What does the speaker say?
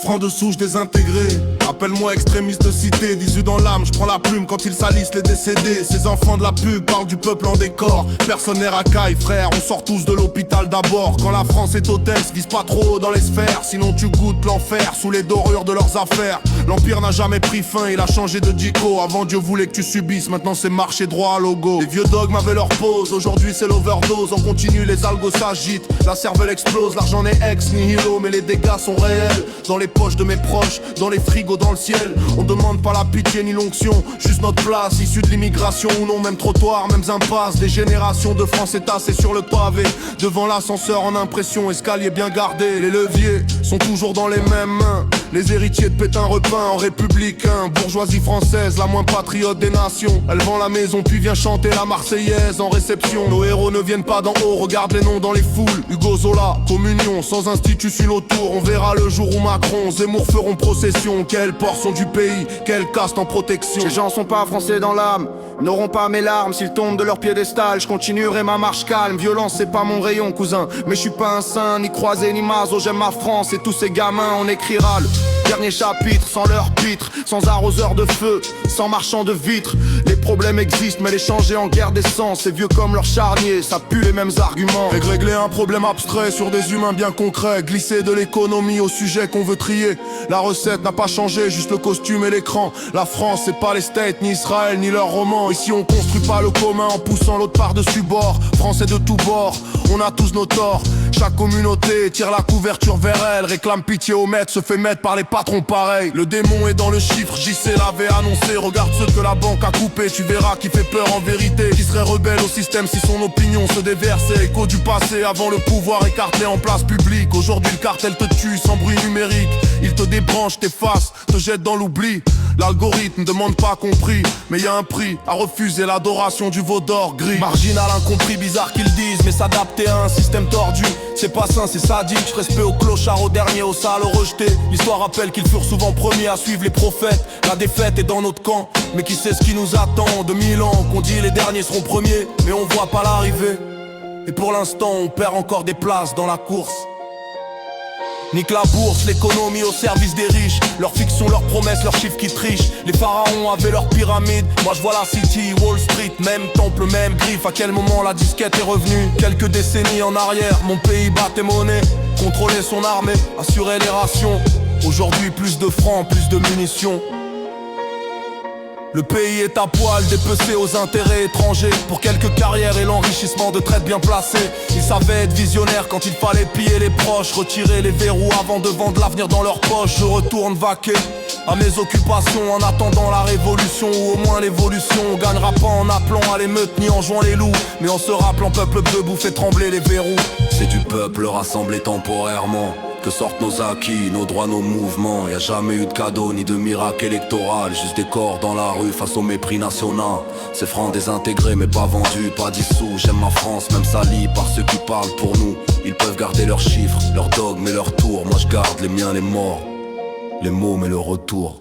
francs de souche désintégrés. Appelle-moi extrémiste de cité, 18 dans l'âme, je prends la plume quand ils salissent les décédés. Ces enfants de la pub parlent du peuple en décor. Personne n'est racaille, frère, on sort tous de l'hôpital d'abord. Quand la France est hôtesse, vise pas trop haut dans les sphères, sinon tu goûtes l'enfer sous les dorures de leurs affaires. L'empire n'a jamais pris fin, il a changé de dico. Avant Dieu voulait que tu subisses, maintenant c'est marcher droit à logo. Les vieux dogmes avaient leur pause, aujourd'hui c'est l'overdose. On continue, les algos s'agitent, la cervelle explose. L'argent n'est ex nihilo, mais les dégâts sont réels. Dans les poches de mes proches, dans les frigos, dans le ciel. On demande pas la pitié ni l'onction, juste notre place, issue de l'immigration ou non. Même trottoir, mêmes impasses. Des générations de Français tassés sur le pavé, devant l'ascenseur en impression, escalier bien gardé. Les leviers sont toujours dans les mêmes mains, les héritiers de Pétain repeints en républicain. Bourgeoisie française, la moins patriote des nations. Elle vend la maison puis vient chanter la Marseillaise en réception. Nos héros ne viennent pas d'en haut, regarde les noms dans les foules. Hugo Zola, communion, sans institution autour. On verra le jour où Macron, Zemmour feront procession. Quelle portion du pays, quelle caste en protection. Ces gens sont pas français dans l'âme, n'auront pas mes larmes s'ils tombent de leur piédestal. Je continuerai ma marche calme, violence c'est pas mon rayon cousin. Mais je suis pas un saint, ni croisé ni maso. J'aime ma France et tous ces gamins, on écrira le dernier chapitre sans leur pitre, sans arroseur de feu, sans marchand de vitres. Les problèmes existent mais les changer en guerre d'essence. C'est vieux comme leur charnier, ça pue les mêmes arguments. Régler un problème abstrait sur des humains bien concrets. Glisser de l'économie au sujet qu'on veut trier. La recette n'a pas changé, juste le costume et l'écran. La France c'est pas les States, ni Israël, ni leur roman. Ici on construit pas le commun en poussant l'autre par-dessus bord. Français de tous bords, on a tous nos torts. Chaque communauté tire la couverture vers elle. Réclame pitié au maître, se fait mettre par les patrons pareils. Le démon est dans le chiffre, JC l'avait annoncé. Regarde ceux que la banque a coupé, tu verras qui fait peur en vérité. Qui serait rebelle au système si son opinion se déversait. Écho du passé avant le pouvoir écarté en place publique. Aujourd'hui le cartel te tue sans bruit numérique. Il te débranche, t'efface, te jette dans l'oubli. L'algorithme demande pas compris, mais y a un prix à refuser l'adoration du veau d'or gris. Marginal, incompris, bizarre qu'ils disent, mais s'adapter à un système tordu, c'est pas sain, c'est sadique. Respect aux clochards, aux derniers, aux sales, aux rejetés. L'histoire rappelle qu'ils furent souvent premiers à suivre les prophètes. La défaite est dans notre camp, mais qui sait ce qui nous attend. 2000 ans qu'on dit les derniers seront premiers, mais on voit pas l'arrivée. Et pour l'instant on perd encore des places dans la course. Nique la bourse, l'économie au service des riches. Leurs fictions, leurs promesses, leurs chiffres qui trichent. Les pharaons avaient leurs pyramides, moi je vois la City, Wall Street, même temple, même griffe. À quel moment la disquette est revenue? Quelques décennies en arrière, mon pays battait monnaie. Contrôler son armée, assurer les rations. Aujourd'hui plus de francs, plus de munitions. Le pays est à poil, dépecé aux intérêts étrangers. Pour quelques carrières et l'enrichissement de traites bien placées. Ils savaient être visionnaires quand il fallait piller les proches. Retirer les verrous avant de vendre l'avenir dans leur poche. Je retourne vaquer à mes occupations en attendant la révolution, ou au moins l'évolution. On gagnera pas en appelant à l'émeute ni en jouant les loups, mais en se rappelant peuple debout fait trembler les verrous. C'est du peuple rassemblé temporairement que sortent nos acquis, nos droits, nos mouvements. Y a jamais eu de cadeau ni de miracle électoral, juste des corps dans la rue face au mépris national. C'est franc désintégré mais pas vendu, pas dissous. J'aime ma France même salie par ceux qui parlent pour nous. Ils peuvent garder leurs chiffres, leurs dogmes et leurs tours. Moi je garde les miens, les morts, les mots mais le retour.